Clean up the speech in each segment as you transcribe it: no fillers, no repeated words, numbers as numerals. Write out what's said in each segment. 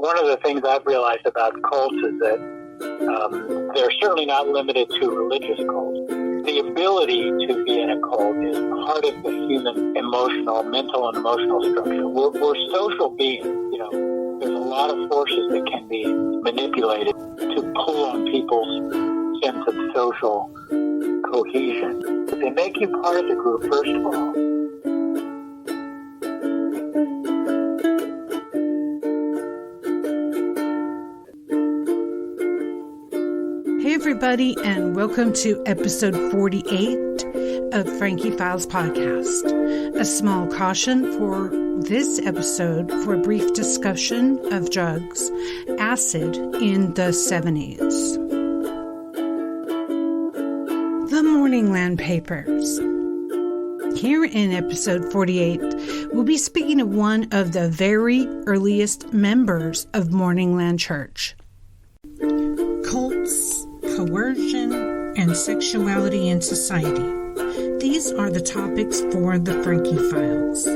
one of the things I've realized about cults is that they're certainly not limited to religious cults. The ability to be in a cult is part of the human mental and emotional structure. We're social beings, There's a lot of forces that can be manipulated to pull on people's sense of social cohesion. They make you part of the group, first of all. Hey everybody, and welcome to episode 48 of Frankie Files Podcast. A small caution for this episode for a brief discussion of drugs, acid in the 70s. The Morningland Papers. Here in episode 48, we'll be speaking of one of the very earliest members of Morningland Church. Cults, coercion, and sexuality in society. These are the topics for the Frankie Files.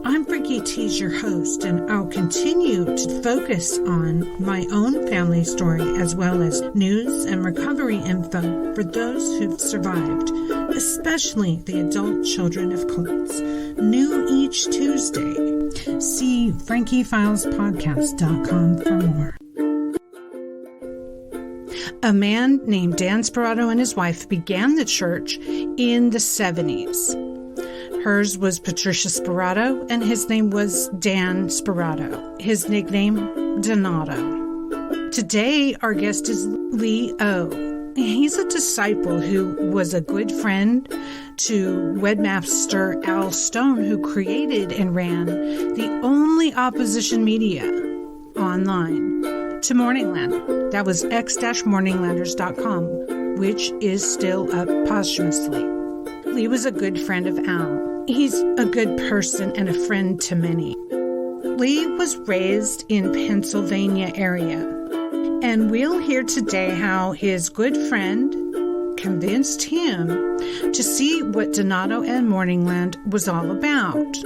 I'm Frankie T's your host, and I'll continue to focus on my own family story as well as news and recovery info for those who've survived, especially the adult children of cults. New each Tuesday. See frankiefilespodcast.com for more. A man named Dan Sperato and his wife began the church in the 70s. Hers was Patricia Sperato, and his name was Dan Sperato. His nickname, Donato. Today, our guest is Lee O. He's a disciple who was a good friend to webmaster Al Stone, who created and ran the only opposition media online to Morningland. That was x-morninglanders.com, which is still up posthumously. Lee was a good friend of Al. He's a good person and a friend to many. Lee was raised in Pennsylvania area, and we'll hear today how his good friend convinced him to see what Donato and Morningland was all about.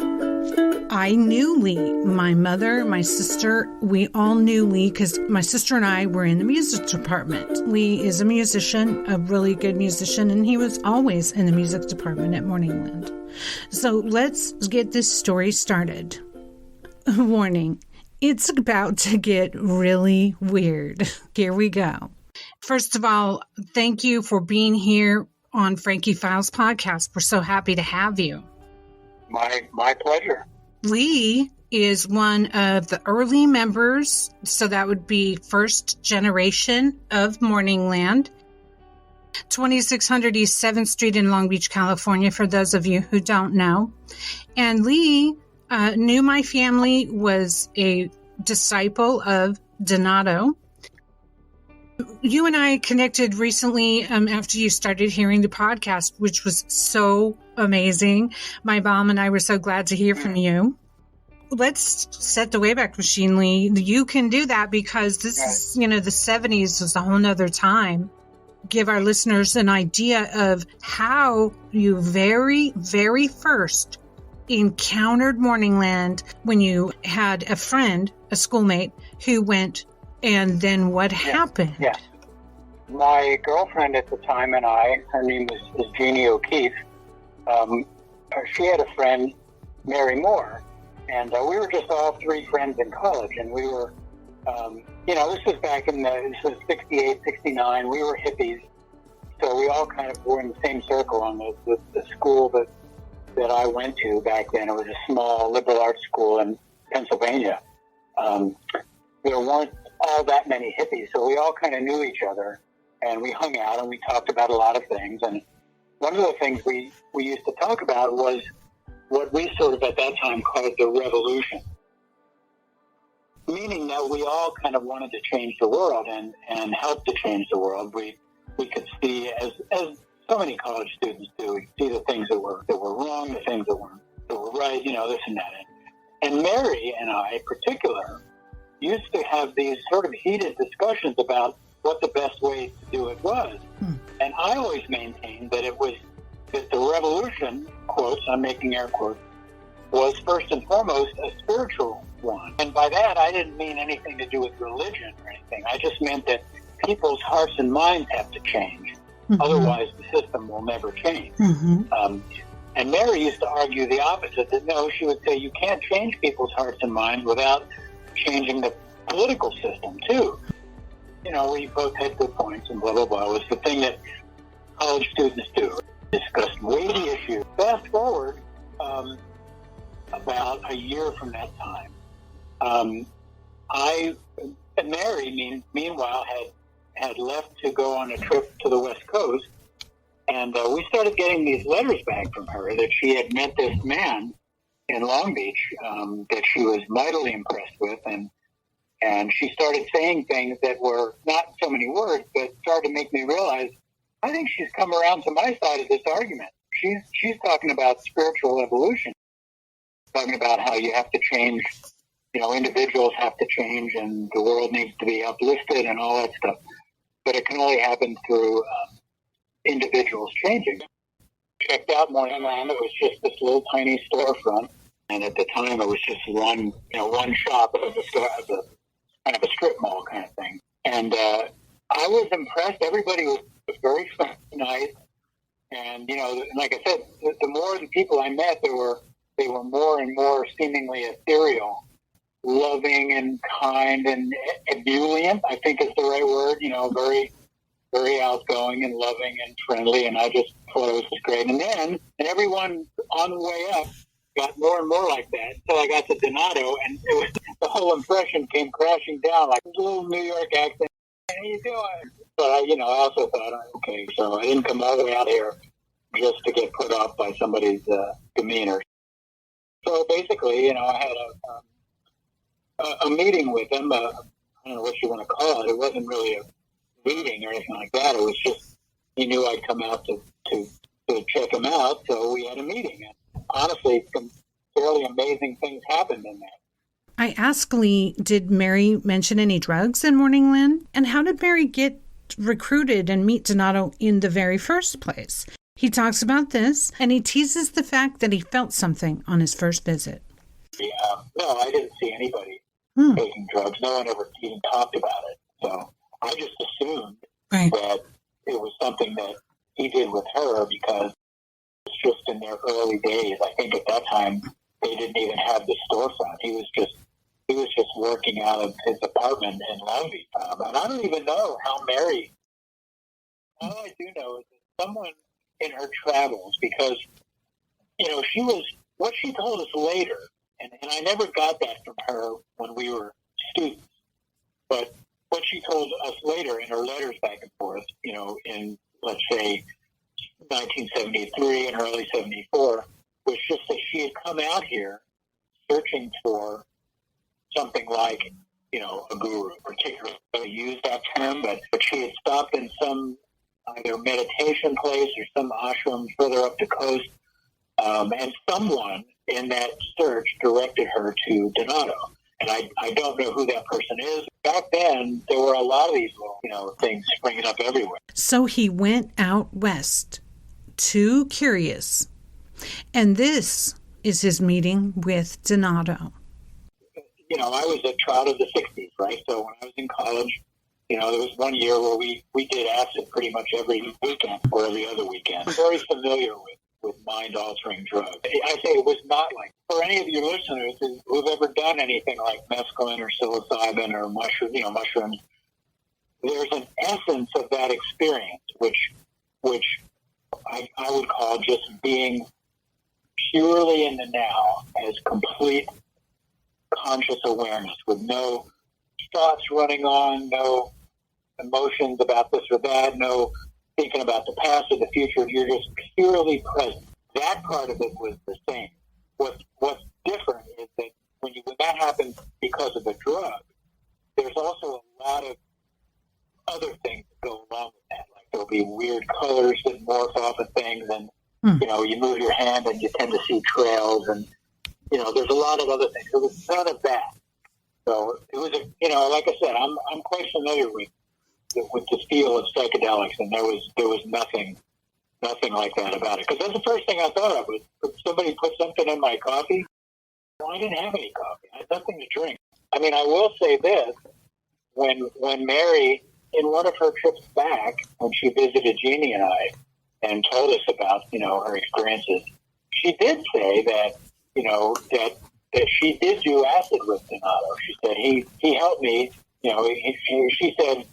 I knew Lee. My mother, my sister, we all knew Lee because my sister and I were in the music department. Lee is a musician, a really good musician, and he was always in the music department at Morningland. So let's get this story started. Warning, it's about to get really weird. Here we go. First of all, thank you for being here on Frankie Files Podcast. We're so happy to have you. My pleasure. Lee is one of the early members, so that would be first generation of Morningland. 2600 East 7th Street in Long Beach, California, for those of you who don't know. And Lee knew my family, was a disciple of Donato. You and I connected recently after you started hearing the podcast, which was so amazing. My mom and I were so glad to hear from you. Let's set the Wayback Machine, Lee. You can do that because this is, the 70s was a whole nother time. Give our listeners an idea of how you very, very first encountered Morningland when you had a friend, a schoolmate, who went, and then what happened? Yes. My girlfriend at the time and I, her name was Jeannie O'Keefe, she had a friend, Mary Moore, and we were just all three friends in college, and we were, this was back this was 68, 69, we were hippies, so we all kind of were in the same circle on the school that I went to back then. It was a small liberal arts school in Pennsylvania. There weren't all that many hippies, so we all kind of knew each other, and we hung out and we talked about a lot of things. And one of the things we used to talk about was what we sort of at that time called the revolution, meaning that we all kind of wanted to change the world and help to change the world. We could see, as so many college students do, we could see the things that were wrong, the things that were right, this and that. And Mary and I, in particular, used to have these sort of heated discussions about what the best way to do it was. And I always maintained that that the revolution, quotes, I'm making air quotes, was first and foremost a spiritual one. And by that, I didn't mean anything to do with religion or anything. I just meant that people's hearts and minds have to change. Mm-hmm. Otherwise, the system will never change. Mm-hmm. And Mary used to argue the opposite, that no, she would say you can't change people's hearts and minds without changing the political system, too. You know, we both had good points and blah, blah, blah. It was the thing that college students do, discuss weighty issues. Fast forward about a year from that time, I and Mary, meanwhile, had left to go on a trip to the West Coast, and we started getting these letters back from her that she had met this man in Long Beach that she was mightily impressed with, and she started saying things that were not so many words, but started to make me realize, I think she's come around to my side of this argument. She's talking about spiritual evolution, talking about how you have to change, you know, individuals have to change and the world needs to be uplifted and all that stuff. But it can only happen through individuals changing. Checked out Morningland. It was just this little tiny storefront. And at the time, it was just one shop of a store, of a kind of a strip mall kind of thing. And I was impressed. Everybody was very nice. And, you know, like I said, the more the people I met, they were more and more seemingly ethereal, loving and kind and ebullient, I think is the right word, you know, very, very outgoing and loving and friendly. And I just thought it was great. And everyone on the way up got more and more like that until I got to Donato, and the whole impression came crashing down like a little New York accent. How you doing? But I also thought, okay, so I didn't come all the way out here just to get put off by somebody's demeanor. So basically, you know, I had a meeting with him. I don't know what you want to call it. It wasn't really a meeting or anything like that. It was just he knew I'd come out to check him out, so we had a meeting. And honestly, some fairly amazing things happened in that. I asked Lee, did Mary mention any drugs in Morningland? And how did Mary get recruited and meet Donato in the very first place? He talks about this, and he teases the fact that he felt something on his first visit. Yeah, no, I didn't see anybody taking drugs. No one ever even talked about it. So I just assumed that it was something that he did with her because it's just in their early days. I think at that time they didn't even have the storefront. He was just working out of his apartment in Long Beach. And I don't even know how Mary. All I do know is that someone in her travels, because you know what she told us later, and I never got that from her when we were students, but what she told us later in her letters back and forth, you know, in let's say 1973 and early 74, was just that she had come out here searching for something like, you know, a guru. Particularly use that term, but she had stopped in some either meditation place or some ashram further up the coast, and someone in that search directed her to Donato. And I don't know who that person is. Back then, there were a lot of these little, you know, things springing up everywhere. So he went out west, too curious. And this is his meeting with Donato. You know, I was a child of the 60s, right? So when I was in college, you know, there was one year where we did acid pretty much every weekend or every other weekend. I'm very familiar with mind-altering drugs. I say it was not like, for any of your listeners who've ever done anything like mescaline or psilocybin or mushrooms, there's an essence of that experience, which I would call just being purely in the now, as complete conscious awareness with no thoughts running on, no emotions about this or that, no thinking about the past or the future. You're just purely present. That part of it was the same. What's different is that when that happens because of the drug, there's also a lot of other things that go along with that. Like there'll be weird colors that morph off of things, and you know, you move your hand and you tend to see trails, and you know, there's a lot of other things. It was none of that. So it was like I said, I'm quite familiar with the feel of psychedelics, and there was nothing like that about it. Because that's the first thing I thought of was, could somebody put something in my coffee? Well, I didn't have any coffee. I had nothing to drink. I mean, I will say this. When Mary, in one of her trips back, when she visited Jeannie and I and told us about, her experiences, she did say that, that she did do acid with Donato. She said, he helped me, she said,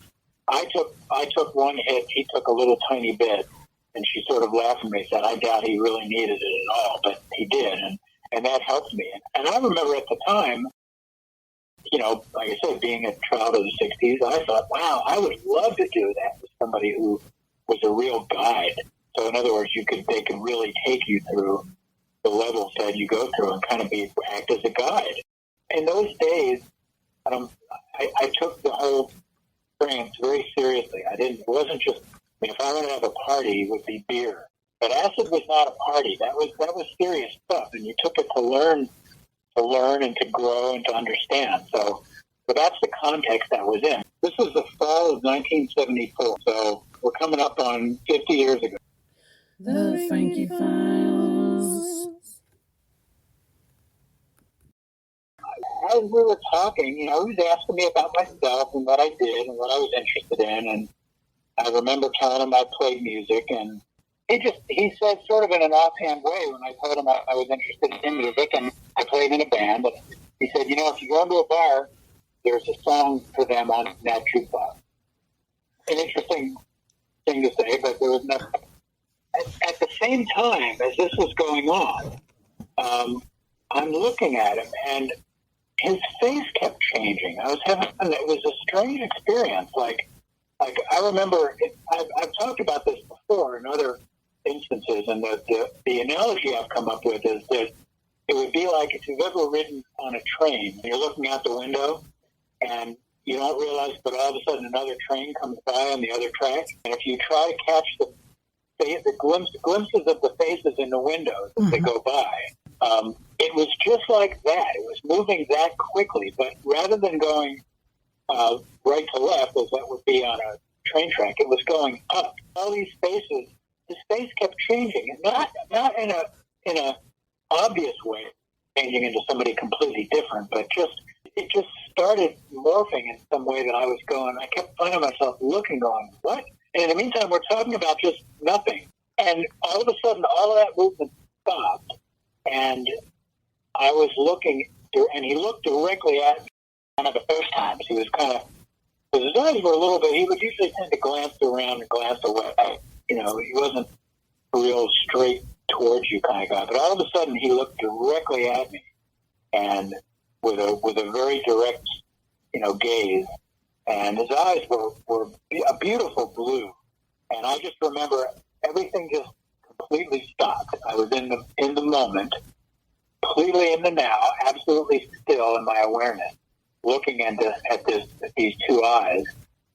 I took one hit, he took a little tiny bit, and she sort of laughed at me and said, I doubt he really needed it at all, but he did, and that helped me. And I remember at the time, like I said, being a child of the 60s, I thought, wow, I would love to do that with somebody who was a real guide. So in other words, they could really take you through the levels that you go through and kind of act as a guide. In those days, I took the whole experience very seriously. It wasn't just, if I wanted to have a party, it would be beer. But acid was not a party. That was serious stuff, and you took it to learn and to grow and to understand. So that's the context I was in. This was the fall of 1974, so we're coming up on 50 years ago. The Frankie Files. As we were talking, he was asking me about myself and what I did and what I was interested in, and I remember telling him I played music, and he said sort of in an offhand way when I told him I was interested in music and I played in a band, and he said, if you go into a bar, there's a song for them on that jukebox. An interesting thing to say, but there was nothing. At the same time as this was going on, I'm looking at him, and his face kept changing. It was a strange experience. Like I remember, I've talked about this before in other instances, and the analogy I've come up with is that it would be like if you've ever ridden on a train, and you're looking out the window, and you don't realize, but all of a sudden another train comes by on the other track, and if you try to catch the glimpses of the faces in the windows as they go by, it was just like that. It was moving that quickly, but rather than going right to left, as that would be on a train track, it was going up. All these faces, his face kept changing, and not in a obvious way, changing into somebody completely different, but it just started morphing in some way that I kept finding myself looking, going, what? And in the meantime, we're talking about just nothing. And all of a sudden, all of that movement stopped, and I was looking, and he looked directly at me. One of the first times, he was because his eyes were a little bit, he would usually tend to glance around and glance away. He wasn't a real straight towards you kind of guy. But all of a sudden, he looked directly at me, and with a very direct, gaze. And his eyes were a beautiful blue. And I just remember everything just completely stopped. I was in the moment, completely in the now, absolutely still in my awareness, looking at these two eyes.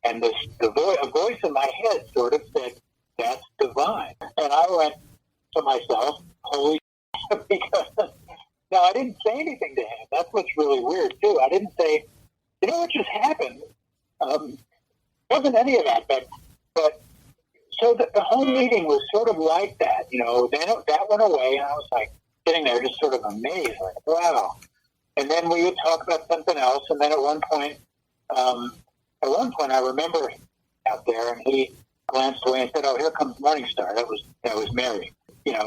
And a voice in my head sort of said, that's divine. And I went to myself, holy shit, because now I didn't say anything to him. That's what's really weird, too. I didn't say, what just happened? Wasn't any of that, but so the whole meeting was sort of like that, then that went away, and I was like sitting there just sort of amazed, like, wow. And then we would talk about something else, and then at one point I remember out there, and he glanced away and said, oh, here comes Morningstar. That was Mary.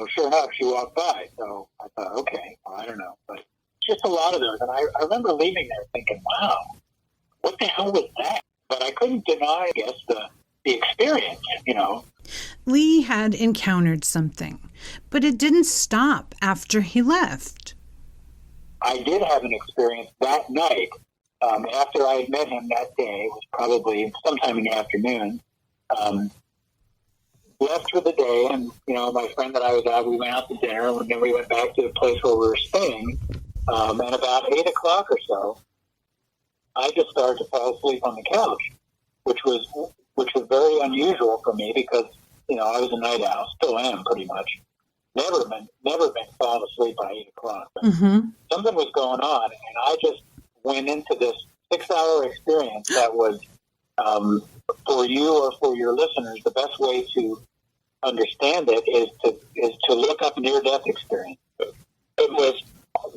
Sure enough, she walked by, so I thought, okay, well, I don't know, but just a lot of those, and I remember leaving there thinking, wow, what the hell was that? But I couldn't deny, I guess, the experience, Lee had encountered something, but it didn't stop after he left. I did have an experience that night. After I had met him that day, it was probably sometime in the afternoon, left for the day, and, my friend that I was out, we went out to dinner, and then we went back to the place where we were staying, and about 8 o'clock or so, I just started to fall asleep on the couch, which was very unusual for me because, I was a night owl, still am pretty much. Never been falling asleep by 8 o'clock. Mm-hmm. Something was going on, and I just went into this 6-hour experience that was, for you or for your listeners, the best way to understand it is to look up near-death experience. It was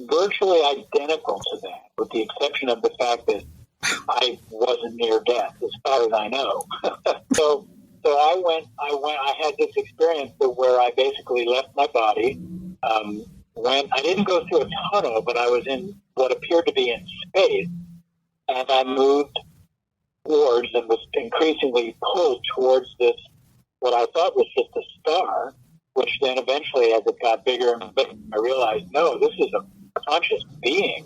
virtually identical to that, with the exception of the fact that I wasn't near death, as far as I know. So I had this experience where I basically left my body. I didn't go through a tunnel, but I was in what appeared to be in space, and I moved towards and was increasingly pulled towards this, what I thought was just a star, which then eventually, as it got bigger and bigger, I realized, no, this is a conscious being.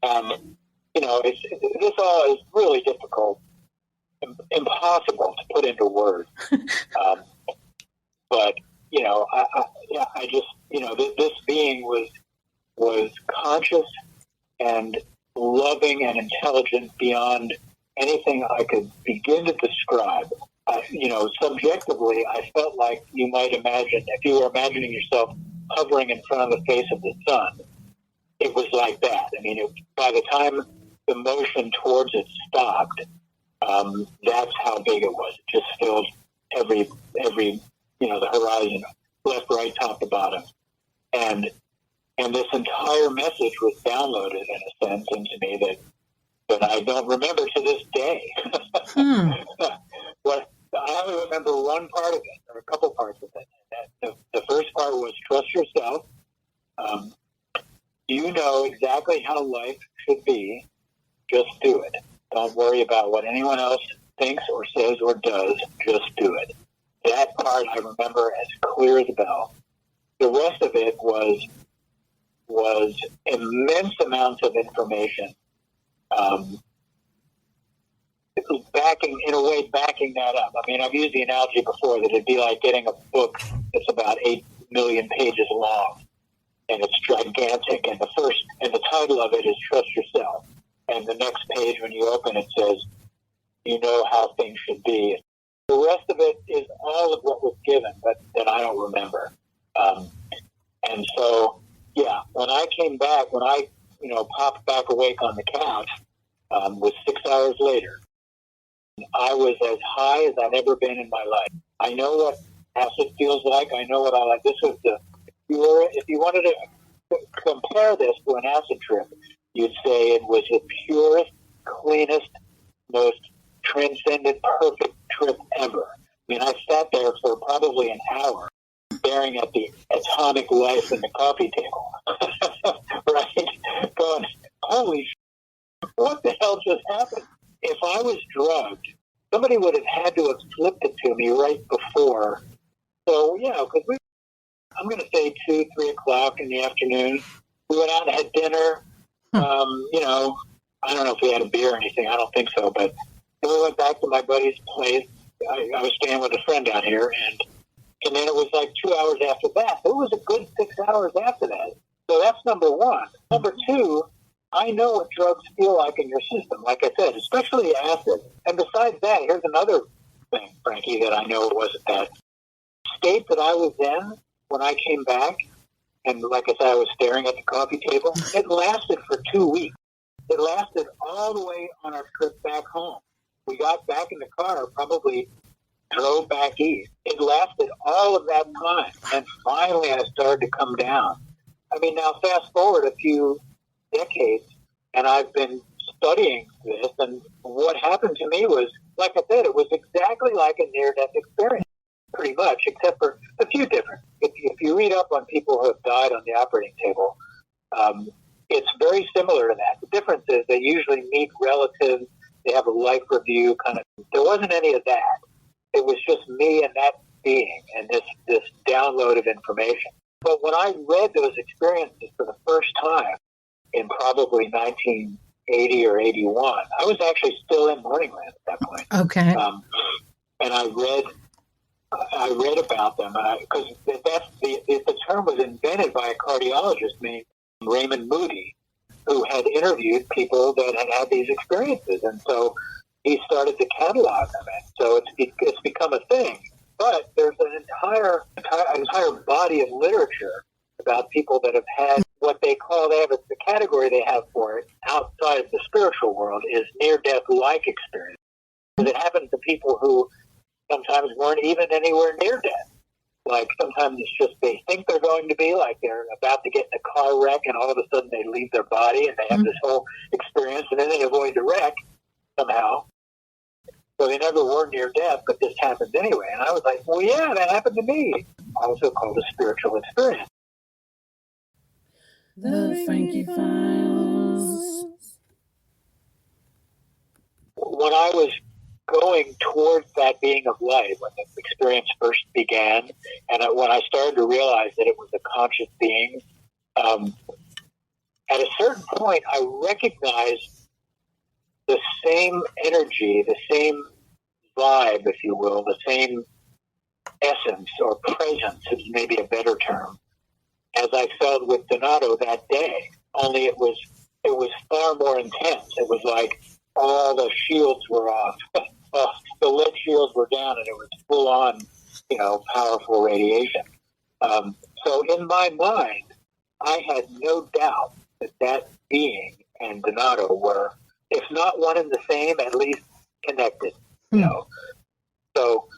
And, this all is really difficult, impossible to put into words. But, I just, this being was conscious and loving and intelligent beyond anything I could begin to describe. Subjectively, I felt like you might imagine, if you were imagining yourself hovering in front of the face of the sun, it was like that. I mean, by the time the motion towards it stopped, that's how big it was. It just filled every the horizon, left, right, top to bottom. And this entire message was downloaded, in a sense, into me that I don't remember to this day. I only remember one part of it, or a couple parts of it. The first part was trust yourself. You know exactly how life should be. Just do it. Don't worry about what anyone else thinks or says or does. Just do it. That part I remember as clear as a bell. The rest of it was immense amounts of information. Backing that up. I mean, I've used the analogy before that it'd be like getting a book that's about 8 million pages long, and it's gigantic, and the title of it is Trust Yourself. And the next page, when you open it, says, you know how things should be. The rest of it is all of what was given, but that I don't remember. And so, when I came back, when I, popped back awake on the couch, was 6 hours later, I was as high as I've ever been in my life. I know what acid feels like. I know what I like. This was if you wanted to compare this to an acid trip, you'd say it was the purest, cleanest, most transcendent, perfect trip ever. I mean, I sat there for probably an hour staring at the atomic life in the coffee table, right? Going, holy shit, what the hell just happened? If I was drugged, somebody would have had to have slipped it to me right before. So, because I'm going to say 2, 3 o'clock in the afternoon. We went out and had dinner. I don't know if we had a beer or anything. I don't think so. But then we went back to my buddy's place. I was staying with a friend down here. And then it was like 2 hours after that. It was a good 6 hours after that. So that's number one. Number two, I know what drugs feel like in your system, like I said, especially acid. And besides that, here's another thing, Frankie, that I know wasn't that state that I was in when I came back. And like I said, I was staring at the coffee table. It lasted for 2 weeks. It lasted all the way on our trip back home. We got back in the car, probably drove back east. It lasted all of that time. And finally, I started to come down. I mean, now fast forward a few decades, and I've been studying this, and what happened to me was, like I said, it was exactly like a near-death experience, pretty much, except for a few different. If you read up on people who have died on the operating table, it's very similar to that. The difference is they usually meet relatives, they have a life review, kind of. There wasn't any of that. It was just me and that being, and this download of information. But when I read those experiences for the first time, in probably 1980 or 81. I was actually still in Morningland at that point. Okay. And I read about them because the term was invented by a cardiologist named Raymond Moody, who had interviewed people that had had these experiences, and so he started to catalog them. And so it's become a thing. But there's an entire body of literature about people that have had what they call, the category they have for it outside of the spiritual world is near-death-like experience. Because it happens to people who sometimes weren't even anywhere near death. Like sometimes it's just they think they're going to be, like they're about to get in a car wreck and all of a sudden they leave their body and they have this whole experience and then they avoid the wreck somehow. So they never were near death, but this happens anyway. And I was like, well, yeah, that happened to me. Also called a spiritual experience. The Frankie Files. When I was going towards that being of light, when the experience first began, and when I started to realize that it was a conscious being, at a certain point, I recognized the same energy, the same vibe, if you will, the same essence or presence is maybe a better term, as I felt with Donato that day. Only it was far more intense. It was like all the shields were off. The lead shields were down, and it was full on, powerful radiation. So in my mind, I had no doubt that being and Donato were, if not one and the same, at least connected. So,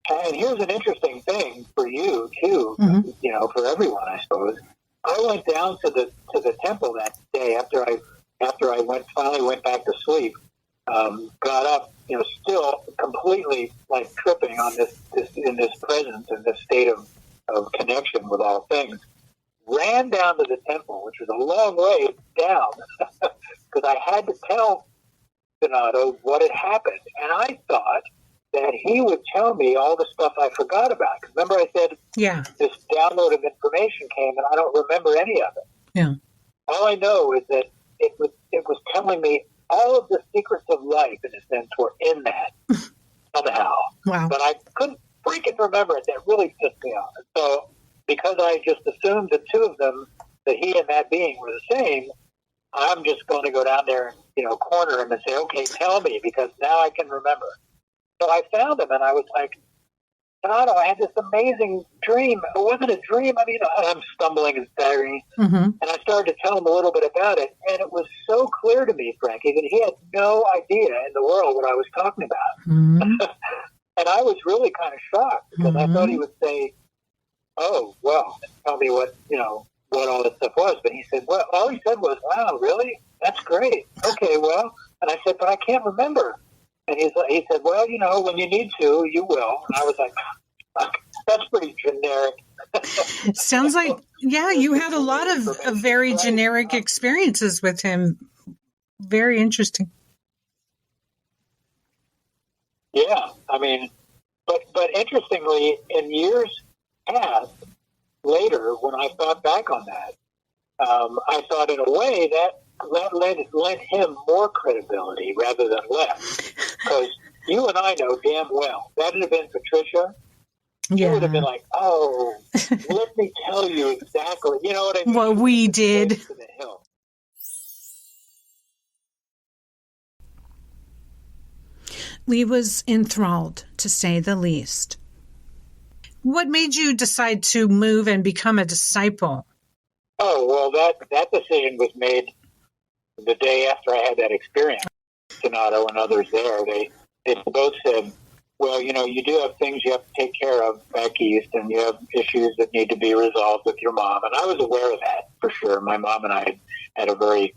and here's an interesting thing for you too. For everyone, I suppose. I went down to the temple that day after I finally went back to sleep. Got up, still completely like tripping on this in this presence and this state of connection with all things. Ran down to the temple, which was a long way down, because I had to tell Donato what had happened, and I thought that he would tell me all the stuff I forgot about. Because remember, I said, this download of information came, and I don't remember any of it. Yeah. All I know is that it was telling me all of the secrets of life, in a sense, were in that somehow. Wow. But I couldn't freaking remember it. That really pissed me off. So because I just assumed the two of them, that he and that being were the same, I'm just going to go down there and, corner him and say, okay, tell me, because now I can remember. So I found him, and I was like, Donato, I had this amazing dream. It wasn't a dream. I mean, I'm stumbling and staggering. And I started to tell him a little bit about it, and it was so clear to me, Frankie, that he had no idea in the world what I was talking about. And I was really kind of shocked, because I thought he would say, oh, well, tell me what all this stuff was. But he said, well, all he said was, wow, really? That's great. Okay, well, and I said, but I can't remember. And he said, well, when you need to, you will. And I was like, that's pretty generic. Sounds like, you had a lot of very generic experiences with him. Very interesting. Yeah, I mean, but interestingly, in years past, later, when I thought back on that, I thought in a way that lent him more credibility rather than less. Because you and I know damn well, that would have been Patricia. You would have been like, oh, let me tell you exactly. You know what I mean? What we did. Lee was enthralled, to say the least. What made you decide to move and become a disciple? Oh, well, that decision was made the day after I had that experience. Donato and others there, they both said, well, you do have things you have to take care of back east, and you have issues that need to be resolved with your mom. And I was aware of that, for sure. My mom and I had a very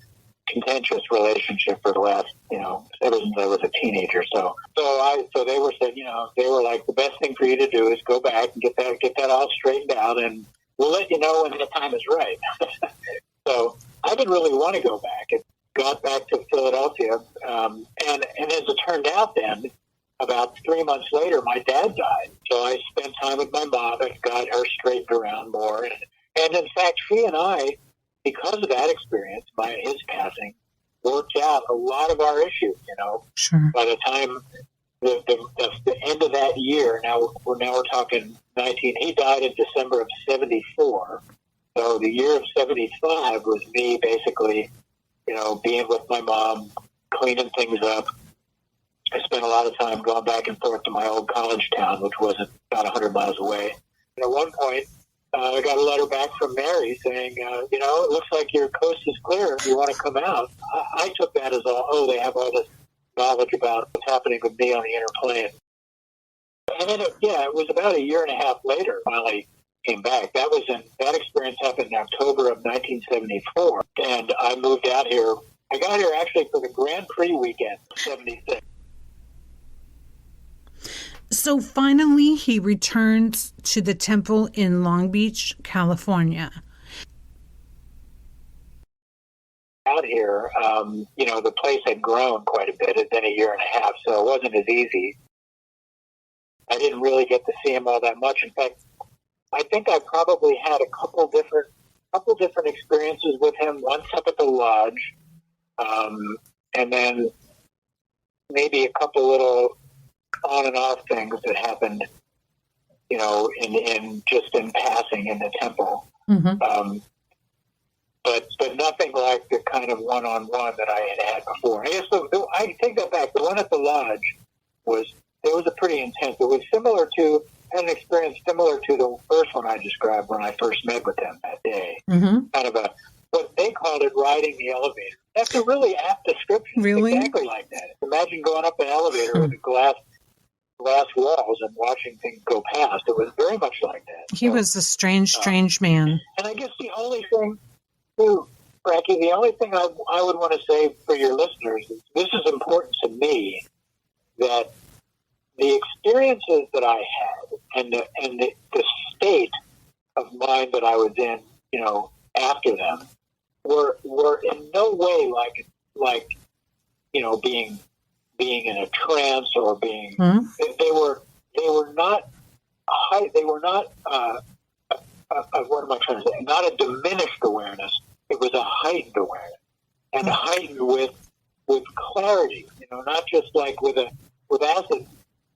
contentious relationship for the last, ever since I was a teenager. So they were saying, they were like, the best thing for you to do is go back and get that all straightened out, and we'll let you know when the time is right. So I didn't really want to go back. It got back to Philadelphia, and as it turned out then, about 3 months later, my dad died. So I spent time with my mom and got her straightened around more. And in fact, she and I, because of that experience, his passing, worked out a lot of our issues, Sure. By the time the end of that year, now we're talking 19, he died in December of 74. So the year of 75 was me basically, being with my mom, cleaning things up. I spent a lot of time going back and forth to my old college town, which wasn't about 100 miles away. And at one point, I got a letter back from Mary saying, it looks like your coast is clear. If you want to come out. I took that as they have all this knowledge about what's happening with me on the inner plane. And then, it was about a year and a half later, finally came back. That experience happened in October of 1974. And I moved out here. I got here actually for the Grand Prix weekend, 76. So finally, he returns to the temple in Long Beach, California. Out here, the place had grown quite a bit. It's been a year and a half, so it wasn't as easy. I didn't really get to see him all that much. In fact, I think I probably had a couple different experiences with him. Once up at the lodge, and then maybe a couple little on and off things that happened, in passing in the temple. Mm-hmm. But nothing like the kind of one-on-one that I had before. I guess I take that back. The one at the lodge was a pretty intense. It was had an experience similar to the first one I described when I first met with them that day. Mm-hmm. Kind of what they called it, riding the elevator. That's a really apt description. Really? Exactly like that. Imagine going up an elevator with glass walls and watching things go past. It was very much like that. He was a strange man. And I guess the only thing, too, Frankie, the only thing I would want to say for your listeners is this is important to me, that the experiences that I had and the state of mind that I was in, after them were in no way like being in a trance or being they were not what am I trying to say? Not a diminished awareness. It was a heightened awareness, and heightened with clarity. Not just like with acid,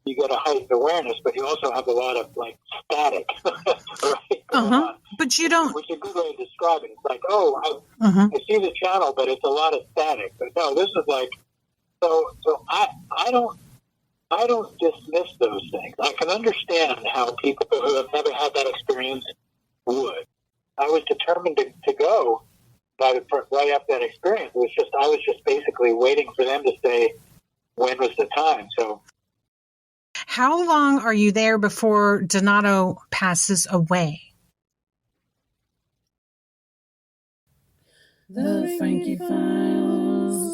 you get a heightened awareness, but you also have a lot of static. Right? But you don't. Which is a good way to describe it. It's like, I see the channel, but it's a lot of static. But no, this is like so. I don't dismiss those things. I can understand how people who have never had that experience would. I was determined to go right after that experience. I was just basically waiting for them to say when was the time. So, how long are you there before Donato passes away? The Frankie Files.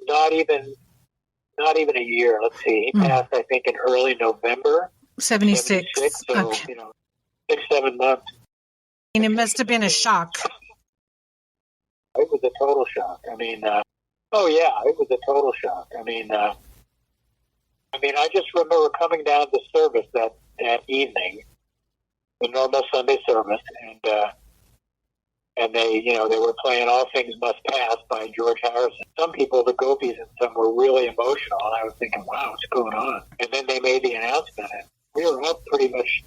Not even a year. Let's see. He passed, I think, in early November. 76. So, Okay. 6-7 months. And it must have been a shock. It was a total shock. I mean, it was a total shock. I mean, I just remember coming down to service that evening, the normal Sunday service, and they were playing "All Things Must Pass" by George Harrison. Some people, the Gopis and some, were really emotional, and I was thinking, "Wow, what's going on?" And then they made the announcement, and we were all pretty much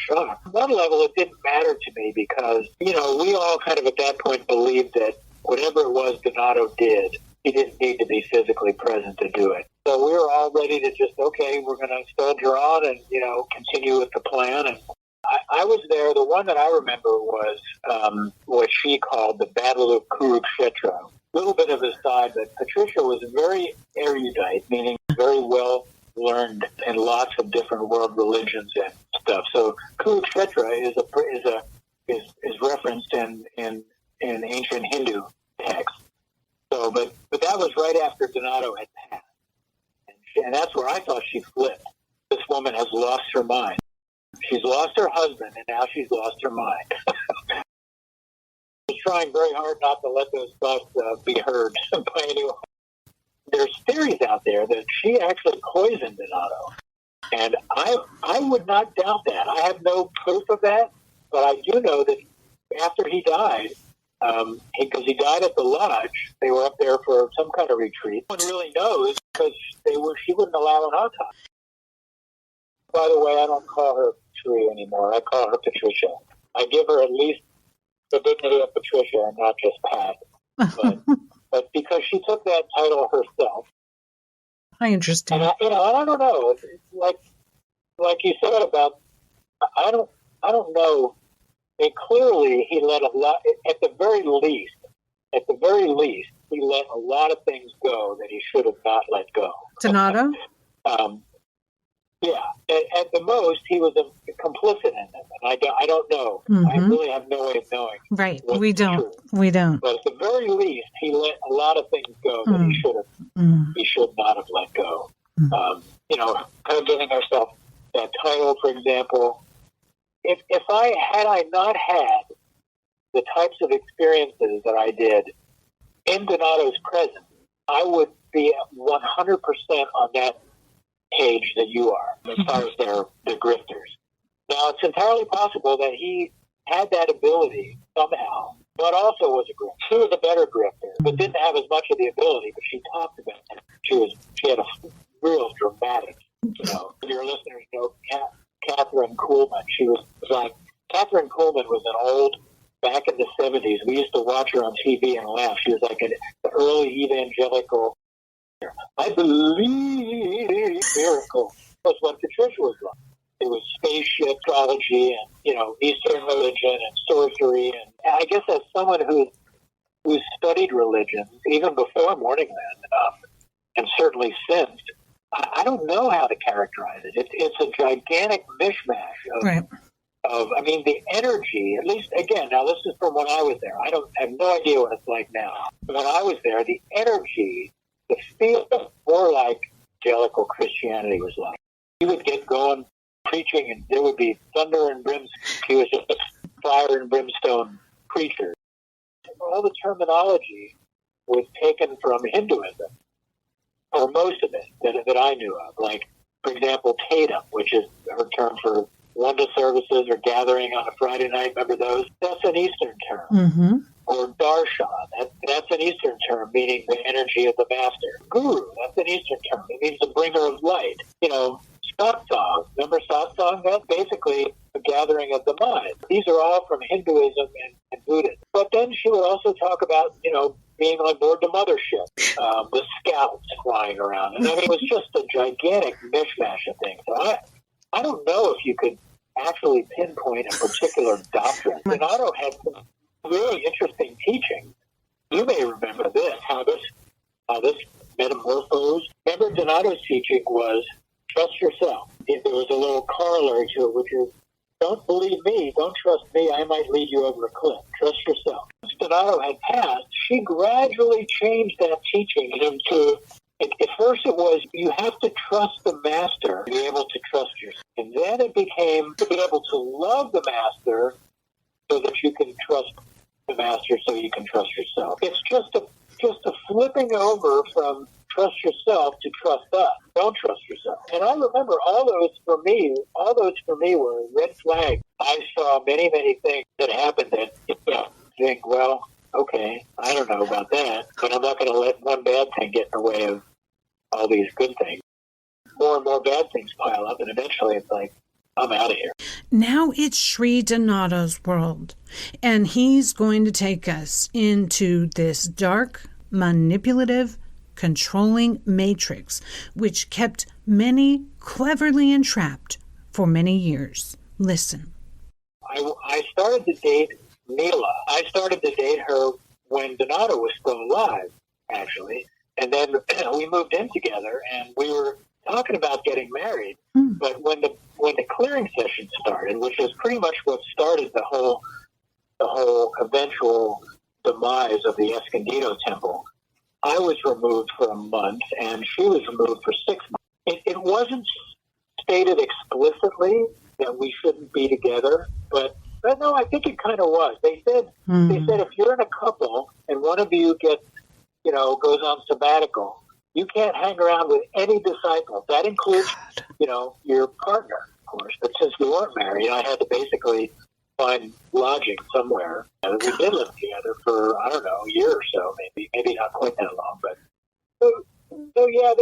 shocked. On one level, it didn't matter to me because we all kind of at that point believed that whatever it was Donato did, he didn't need to be physically present to do it. So we were all ready to just, okay, we're going to soldier on and continue with the plan. And I was there. The one that I remember was what she called the Battle of Kurukshetra. A little bit of a side, but Patricia was very erudite, meaning very well learned in lots of different world religions and stuff. So Kurukshetra is referenced in ancient Hindu texts. So, but that was right after Donato had passed, and that's where I thought she flipped. This woman has lost her mind. She's lost her husband, and now she's lost her mind. She's trying very hard not to let those thoughts be heard by anyone. There's theories out there that she actually poisoned Donato, and I would not doubt that. I have no proof of that, but I do know that after he died, because he died at the lodge, they were up there for some kind of retreat. No one really knows because she wouldn't allow an autopsy. By the way, I don't call her True anymore. I call her Patricia. I give her at least the dignity of Patricia and not just Pat. But because she took that title herself. Interesting. And I don't know. It's like you said about, I don't know. I mean, clearly he let a lot, at the very least, he let a lot of things go that he should have not let go. Donato? Yeah, at the most, he was complicit in them, and I don't know. I really have no way of knowing. Right, we don't. We don't. But at the very least, he let a lot of things go that he should not have let go. Kind of giving ourselves that title, for example. If I not had the types of experiences that I did in Donato's presence, I would be 100% on that page that you are, as far as the grifters. Now, it's entirely possible that he had that ability somehow, but also was a grifter. She was a better grifter, but didn't have as much of the ability, but she talked about it. She had a real dramatic, your listeners know Catherine Kuhlman. She was like, Catherine Kuhlman was an old, back in the 70s, we used to watch her on TV and laugh. She was like an early evangelical, I believe miracle was what Patricia was like. It was spaceship astrology and, Eastern religion and sorcery. And I guess as someone who studied religion, even before Morningland, and certainly since, I don't know how to characterize it. It's a gigantic mishmash of the energy, at least, again, now this is from when I was there. I have no idea what it's like now. But when I was there, the energy, the feel, more like evangelical Christianity was like. He would get going preaching, and there would be thunder and brimstone. He was just a fire and brimstone preacher. All the terminology was taken from Hinduism, or most of it that I knew of. Like, for example, Tatum, which is her term for Wanda services or gathering on a Friday night. Remember those? That's an Eastern term. Or Darshan, that's an Eastern term, meaning the energy of the master. Guru, that's an Eastern term. It means the bringer of light. Satsang, remember satsang? That's basically a gathering of the mind. These are all from Hinduism and Buddhism. But then she would also talk about, being on board the mothership, the scouts flying around. And it was just a gigantic mishmash of things. So I don't know if you could actually pinpoint a particular doctrine. Donato had some really interesting teaching. You may remember this, how this metamorphosed. Remember, Donato's teaching was trust yourself. There was a little corollary to it, which is don't believe me, don't trust me, I might lead you over a cliff. Trust yourself. Once Donato had passed, she gradually changed that teaching into, at first it was, you have to trust the master to be able to trust yourself. And then it became to be able to love the master so that you can trust the master so you can trust yourself. It's just a flipping over from trust yourself to trust us. Don't trust yourself. And I remember all those for me were red flags. I saw many, many things that happened that think, well, okay, I don't know about that, but I'm not going to let one bad thing get in the way of all these good things. More and more bad things pile up, and eventually it's like, I'm out of here. Now it's Sri Donato's world, and he's going to take us into this dark, manipulative, controlling matrix, which kept many cleverly entrapped for many years. Listen. I started to date Mila. I started to date her when Donato was still alive, actually. And then we moved in together, and we were talking about getting married. But when the clearing session started, which is pretty much what started the whole eventual demise of the Escondido Temple, I was removed for a month, and she was removed for 6 months. It wasn't stated explicitly that we shouldn't be together, but no, I think it kind of was. They said if you're in a couple and one of you gets, goes on sabbatical, you can't hang around with any disciples. That includes, your partner, of course. But since we weren't married, I had to basically find lodging somewhere. And we did live together for, I don't know, a year or so, maybe not quite that long. But so yeah,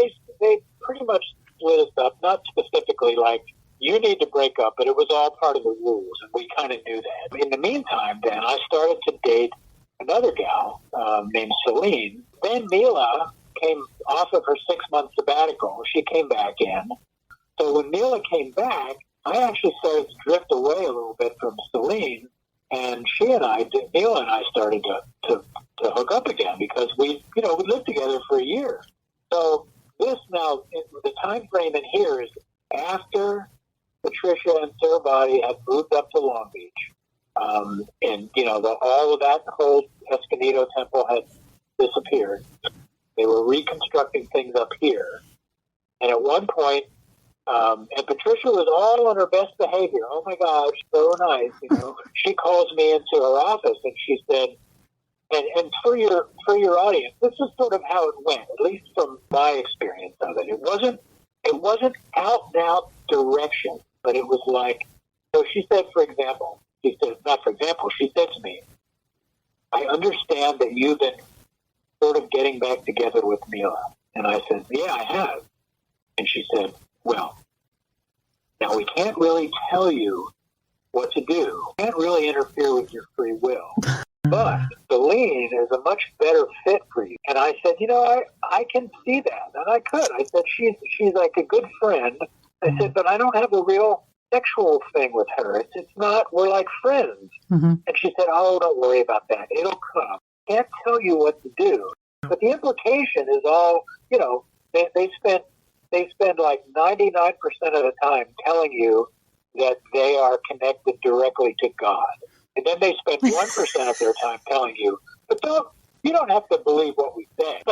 they pretty much split us up. Not specifically like you need to break up, but it was all part of the rules, and we kind of knew that. In the meantime, then I started to date another gal named Celine. Then Mila came off of her 6-month sabbatical. She came back in. So when Mila came back, I actually started to drift away a little bit from Celine, and Mila and I started to hook up again because we lived together for a year. So this now, the time frame in here is after Patricia and Sarabati had moved up to Long Beach. And, all of that whole Escondido temple had disappeared. They were reconstructing things up here. And at one point, and Patricia was all on her best behavior. Oh, my gosh, so nice, She calls me into her office, and she said, and for your audience, this is sort of how it went, at least from my experience of it. It wasn't out and out direction, but it was like, so she said, she said to me, I understand that you've been sort of getting back together with Mila. And I said, yeah, I have. And she said, well, now we can't really tell you what to do. We can't really interfere with your free will. But Celine is a much better fit for you. And I said, I can see that. And I could. I said, she's like a good friend. I said, but I don't have a real sexual thing with her. It's not, we're like friends. Mm-hmm. And she said, oh, don't worry about that. It'll come. Can't tell you what to do. But the implication is all, they spend like 99% of the time telling you that they are connected directly to God. And then they spend 1% of their time telling you, but you don't have to believe what we say,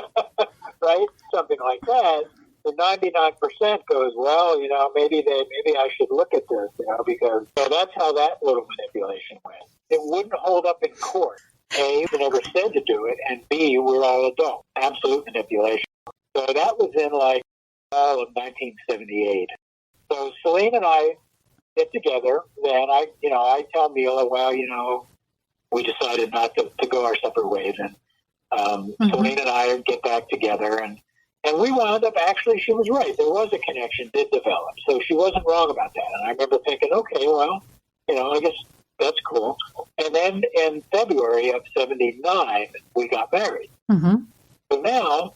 right? Something like that. The 99% goes, well, maybe I should look at this, because that's how that little manipulation went. It wouldn't hold up in court. A, we never said to do it, and B, we're all adults. Absolute manipulation. So that was in fall of 1978. So Celine and I get together, then I tell Mila, well, we decided not to go our separate ways, and Celine and I get back together, and we wound up, actually, she was right. There was a connection did develop, so she wasn't wrong about that. And I remember thinking, okay, well, I guess that's cool. And then in February of 79, we got married. Mm-hmm. So now,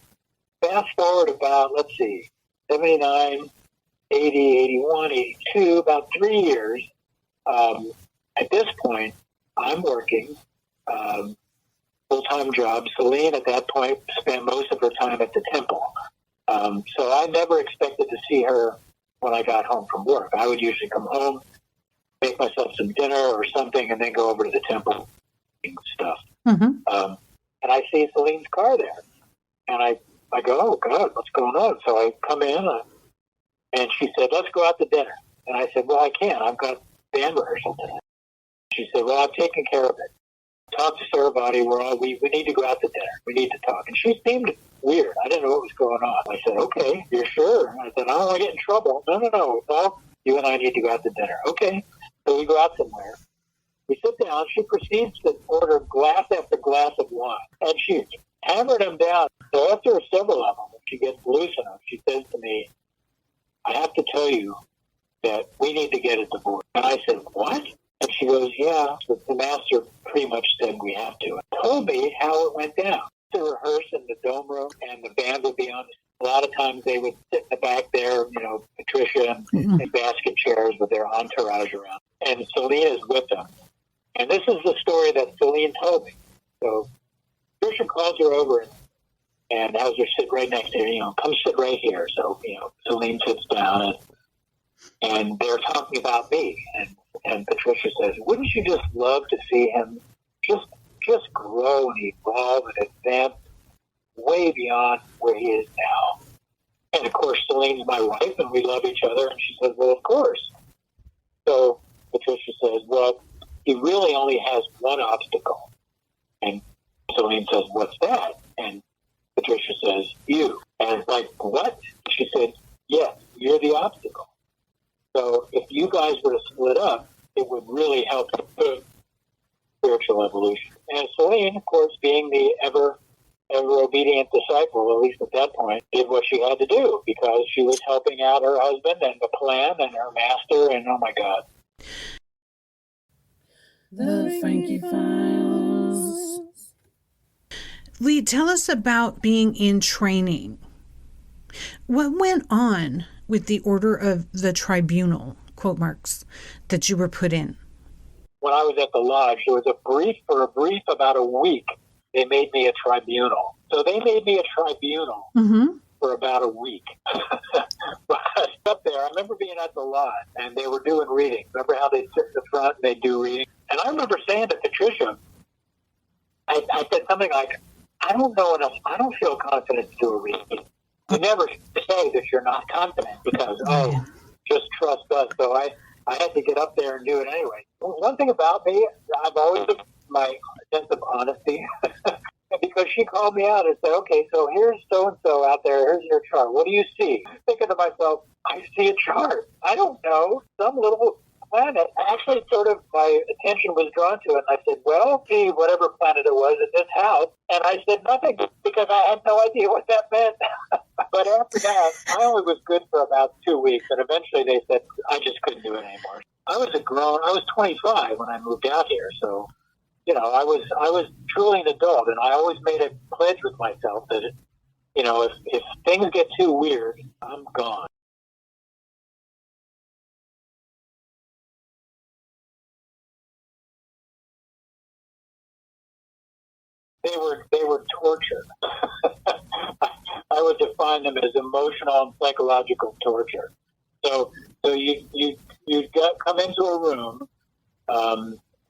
fast forward about, 79, 80, 81, 82, about 3 years. At this point, I'm working full-time job. Celine, at that point, spent most of her time at the temple. So I never expected to see her when I got home from work. I would usually come home, make myself some dinner or something, and then go over to the temple and stuff. Mm-hmm. And I see Celine's car there. And I go, oh, God, what's going on? So I come in, and she said, let's go out to dinner. And I said, well, I can't. I've got band rehearsal tonight. She said, well, I've taken care of it. Talk to Sarabati. We need to go out to dinner. We need to talk. And she seemed weird. I didn't know what was going on. I said, okay, you're sure? I said, I don't want to get in trouble. No. Well, you and I need to go out to dinner. Okay. So we go out somewhere. We sit down. She proceeds to order glass after glass of wine. And she hammered them down. So after several of them, she gets loose enough. She says to me, I have to tell you that we need to get a divorce. And I said, what? And she goes, yeah, the master pretty much said we have to. And told me how it went down. To rehearse in the dome room, and the band would be on. A lot of times they would sit in the back there, Patricia in basket chairs with their entourage around. And Celine is with them. And this is the story that Celine told me. So Patricia calls her over and has her sit right next to her, come sit right here. So, Celine sits down and they're talking about me. And Patricia says, wouldn't you just love to see him just grow and evolve and advance way beyond where he is now? And of course, Celine's my wife and we love each other. And she says, well, of course. So Patricia says, well, he really only has one obstacle. And Celine says, what's that? And Patricia says, you. And it's like, what? She said, yes, you're the obstacle. So if you guys were to split up, it would really help the spiritual evolution. And Celine, of course, being the ever obedient disciple, at least at that point, did what she had to do because she was helping out her husband and the plan and her master, and oh my God. The Frankie Files. Lee, tell us about being in training. What went on with the Order of the Tribunal, quote marks, that you were put in? When I was at the lodge, there was a brief about a week they made me a tribunal. So they made me a tribunal for about a week. But up there, I remember being at the lot, and they were doing readings. Remember how they'd sit in the front and they'd do readings? And I remember saying to Patricia, I said something like, I don't know enough. I don't feel confident to do a reading. You never say that you're not confident because, just trust us. So I had to get up there and do it anyway. One thing about me, I've always my sense of honesty. Because she called me out and said, okay, so here's so-and-so out there. Here's your chart. What do you see? Thinking to myself, I see a chart. I don't know. Some little planet. Actually, sort of my attention was drawn to it. And I said, well, see whatever planet it was in this house. And I said nothing because I had no idea what that meant. But after that, I only was good for about 2 weeks. And eventually they said I just couldn't do it anymore. I was 25 when I moved out here. So, you know, I was truly an adult, and I always made a pledge with myself that, you know, if things get too weird, I'm gone. They were torture. I would define them as emotional and psychological torture. So you come into a room.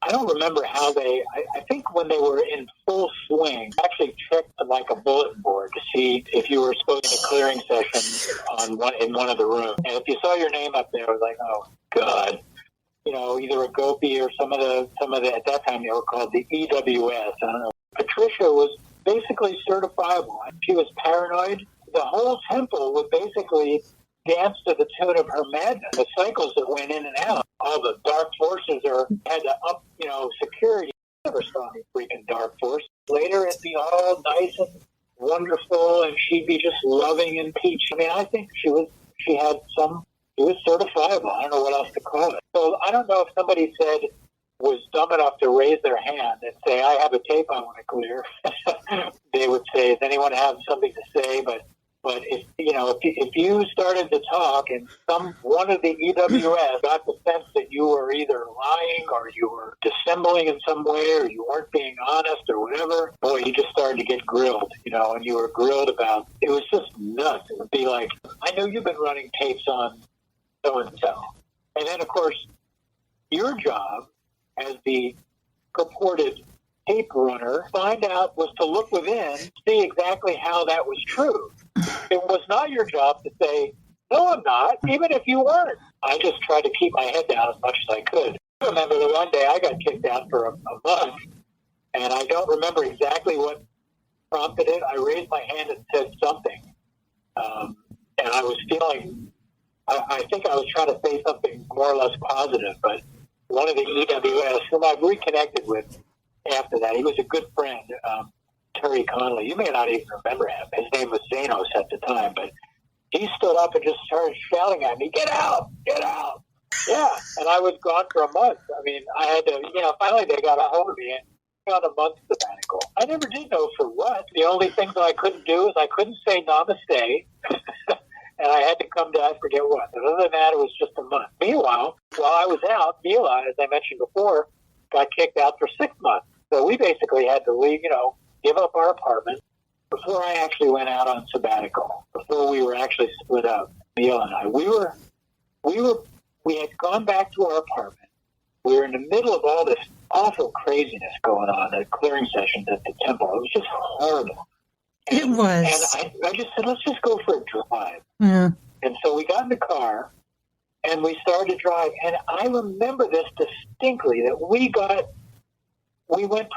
I don't remember how I think when they were in full swing, actually checked like a bulletin board to see if you were supposed to be in a clearing session in one of the rooms. And if you saw your name up there, I was like, oh, God. You know, either a Gopi or some of the, at that time they were called the EWS. I don't know. Patricia was basically certifiable. She was paranoid. The whole temple would basically dance to the tune of her madness. The cycles that went in and out. All the dark forces had to up, security. I never saw any freaking dark force. Later, it'd be all nice and wonderful, and she'd be just loving and peach. I mean, I think she was certifiable. I don't know what else to call it. So I don't know if somebody was dumb enough to raise their hand and say, I have a tape I want to clear. They would say, does anyone have something to say? But if you started to talk and one of the EWS got the sense that you were either lying or you were dissembling in some way or you weren't being honest or whatever, boy, you just started to get grilled, and you were grilled about, it was just nuts. It would be like, I know you've been running tapes on so-and-so. And then, of course, your job as the purported tape runner was to look within, see exactly how that was true. It was not your job to say, no, I'm not, even if you weren't. I just tried to keep my head down as much as I could. I remember the one day I got kicked out for a month, and I don't remember exactly what prompted it. I raised my hand and said something, and I was feeling, I think I was trying to say something more or less positive, but one of the EWS, whom I've reconnected with after that, he was a good friend, Terry Conley. You may not even remember him. His name was Zanos at the time, but he stood up and just started shouting at me, get out, get out. Yeah, and I was gone for a month. I mean, I had to, finally they got a hold of me and got a month sabbatical. I never did know for what. The only thing that I couldn't do is I couldn't say namaste. And I had to come to, I forget what. But other than that, it was just a month. Meanwhile, while I was out, Mila, as I mentioned before, got kicked out for 6 months. So we basically had to leave, give up our apartment before I actually went out on sabbatical, before we were actually split up, Mila and I. We had gone back to our apartment. We were in the middle of all this awful craziness going on at clearing sessions at the temple. It was just horrible. It was. And I just said, let's just go for a drive. Yeah. And so we got in the car, and we started to drive. And I remember this distinctly, that we went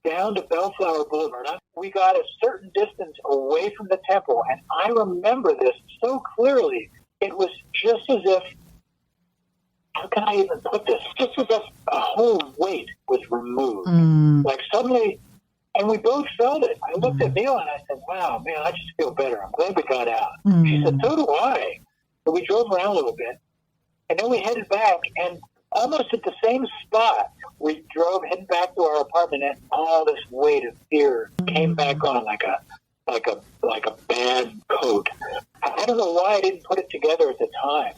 down to Bellflower Boulevard. We got a certain distance away from the temple, and I remember this so clearly. It was just as if, how can I even put this? Just as if a whole weight was removed. Like suddenly... And we both felt it. I looked at Neil and I said, wow, man, I just feel better. I'm glad we got out. She said, so do I. So we drove around a little bit, and then we headed back, and almost at the same spot, we drove heading back to our apartment, and all this weight of fear came back on like a bad coat. I don't know why I didn't put it together at the time.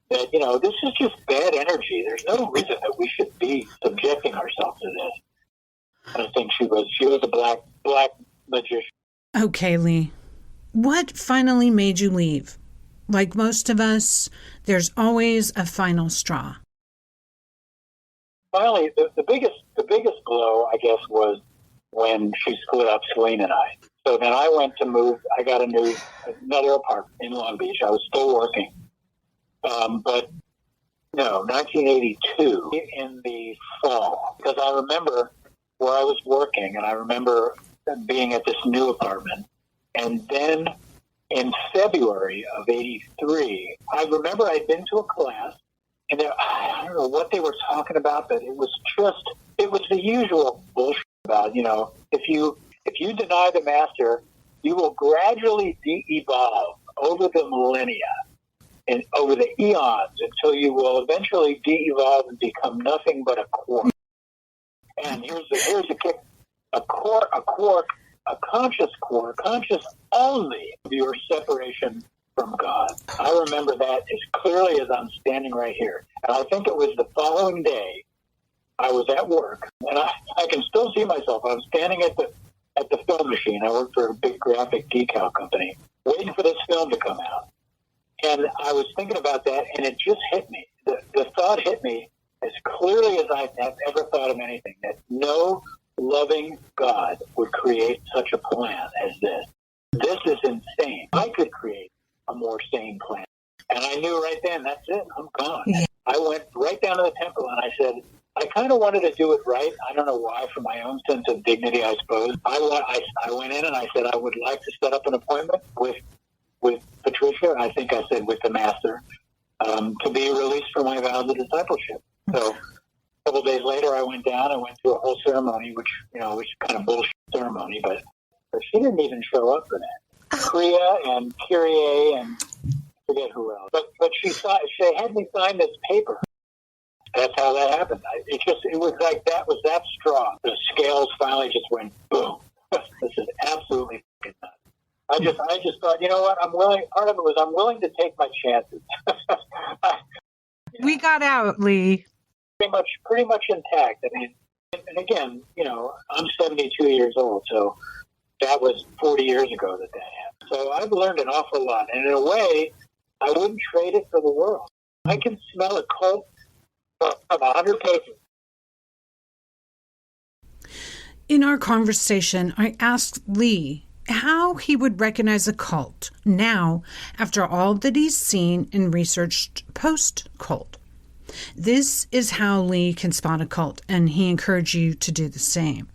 That, this is just bad energy. There's no reason that we should be subjecting ourselves to this. I think she was a black magician. Okay, Lee. What finally made you leave? Like most of us, there's always a final straw. Finally, the biggest blow, I guess, was when she split up Celine and I. So then I went to move. I got another apartment in Long Beach. I was still working. But no, 1982 in the fall, because I remember where I was working, and I remember being at this new apartment. And then in February of 83, I remember I'd been to a class, and I don't know what they were talking about, but it was the usual bullshit about, if you deny the master, you will gradually de-evolve over the millennia and over the eons until you will eventually de-evolve and become nothing but a quark. And here's the kick. A quark, a conscious quark, conscious only of your separation from God. I remember that as clearly as I'm standing right here. And I think it was the following day I was at work, and I can still see myself. I was standing at the film machine. I worked for a big graphic decal company, waiting for this film to come out. And I was thinking about that, and it just hit me. The thought hit me as clearly as I have ever thought of anything, that no loving God would create such a plan as this. This is insane. I could create a more sane plan. And I knew right then, that's it. I'm gone. Yeah. I went right down to the temple, and I said, I kind of wanted to do it right. I don't know why, for my own sense of dignity, I suppose. I went in and I said I would like to set up an appointment with Patricia. I think I said with the master, to be released from my vows of discipleship. So a couple of days later, I went down. I went through a whole ceremony, which was kind of bullshit ceremony, but she didn't even show up for that. Kriya and Kyrie and I forget who else. But she had me sign this paper. That's how that happened. It was like that was that straw. The scales finally just went boom. This is absolutely fucking nuts. I just thought, you know what? I'm willing. Part of it was I'm willing to take my chances. We got out, Lee. Pretty much intact. I mean, and again, I'm 72 years old, so that was 40 years ago that happened. So I've learned an awful lot, and in a way, I wouldn't trade it for the world. I can smell a cult from 100 pages. In our conversation, I asked Lee how he would recognize a cult now after all that he's seen and researched post-cult. This is how Lee can spot a cult, and he encouraged you to do the same.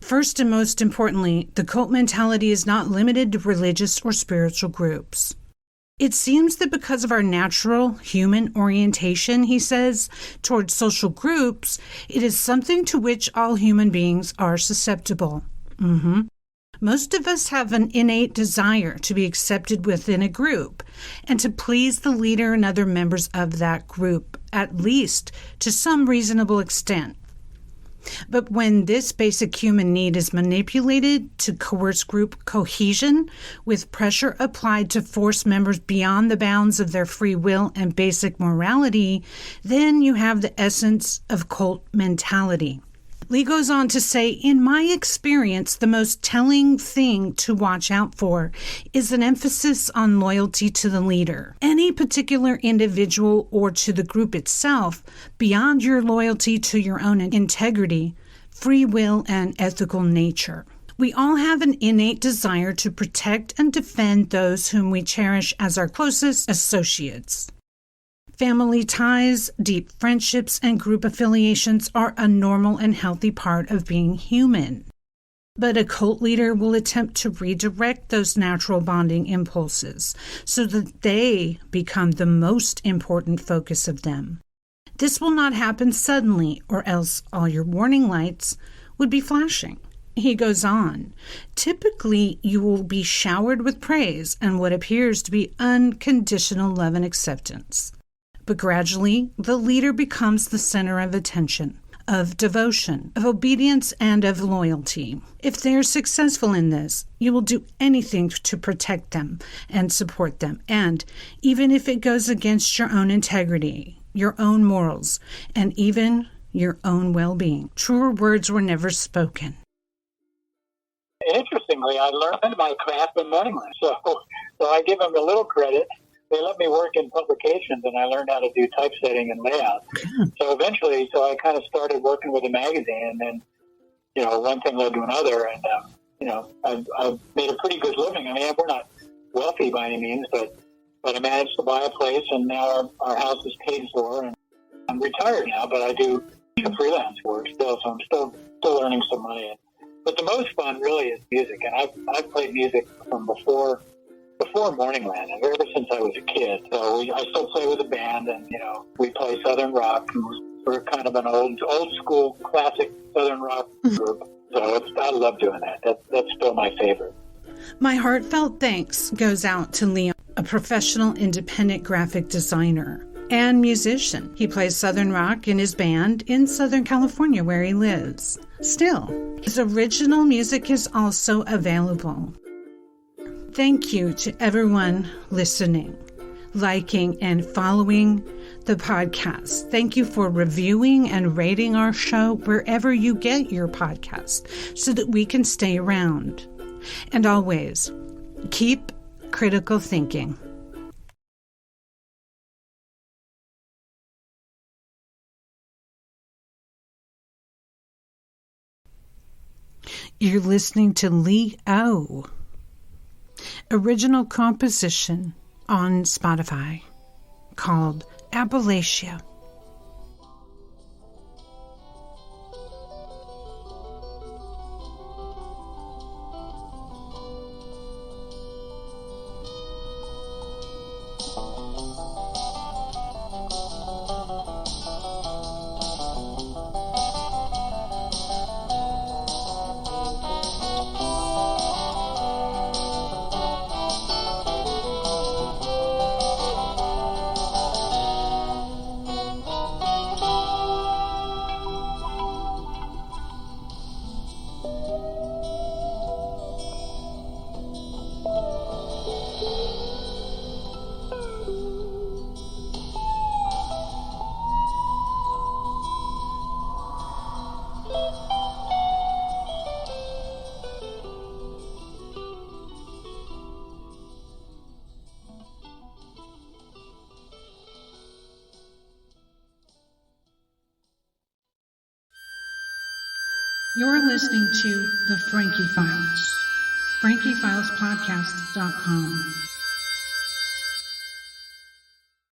First and most importantly, the cult mentality is not limited to religious or spiritual groups. It seems that because of our natural human orientation, he says, towards social groups, it is something to which all human beings are susceptible. Most of us have an innate desire to be accepted within a group and to please the leader and other members of that group, at least to some reasonable extent. But when this basic human need is manipulated to coerce group cohesion, with pressure applied to force members beyond the bounds of their free will and basic morality, then you have the essence of cult mentality. Lee goes on to say, in my experience, the most telling thing to watch out for is an emphasis on loyalty to the leader, any particular individual or to the group itself, beyond your loyalty to your own integrity, free will, and ethical nature. We all have an innate desire to protect and defend those whom we cherish as our closest associates. Family ties, deep friendships, and group affiliations are a normal and healthy part of being human. But a cult leader will attempt to redirect those natural bonding impulses so that they become the most important focus of them. This will not happen suddenly, or else all your warning lights would be flashing. He goes on, typically you will be showered with praise and what appears to be unconditional love and acceptance. But gradually, the leader becomes the center of attention, of devotion, of obedience, and of loyalty. If they are successful in this, you will do anything to protect them and support them. And even if it goes against your own integrity, your own morals, and even your own well-being. Truer words were never spoken. Interestingly, I learned my craft in Morningland, so I give them a little credit. They let me work in publications, and I learned how to do typesetting and layout. So eventually, I kind of started working with a magazine, and then, one thing led to another, and, I've made a pretty good living. I mean, we're not wealthy by any means, but I managed to buy a place, and now our house is paid for, and I'm retired now, but I do freelance work still, so I'm still earning some money. But the most fun really is music, and I've played music from before Morningland, and ever since I was a kid. So I still play with a band, and we play Southern rock. And we're kind of an old school classic Southern rock group. So I love doing that. That's still my favorite. My heartfelt thanks goes out to Leon, a professional independent graphic designer and musician. He plays Southern rock in his band in Southern California, where he lives. Still, his original music is also available. Thank you to everyone listening, liking, and following the podcast. Thank you for reviewing and rating our show wherever you get your podcast so that we can stay around. And always, keep critical thinking. You're listening to Leo. Original composition on Spotify called Appalachia. You're listening to The Frankie Files, FrankieFilesPodcast.com.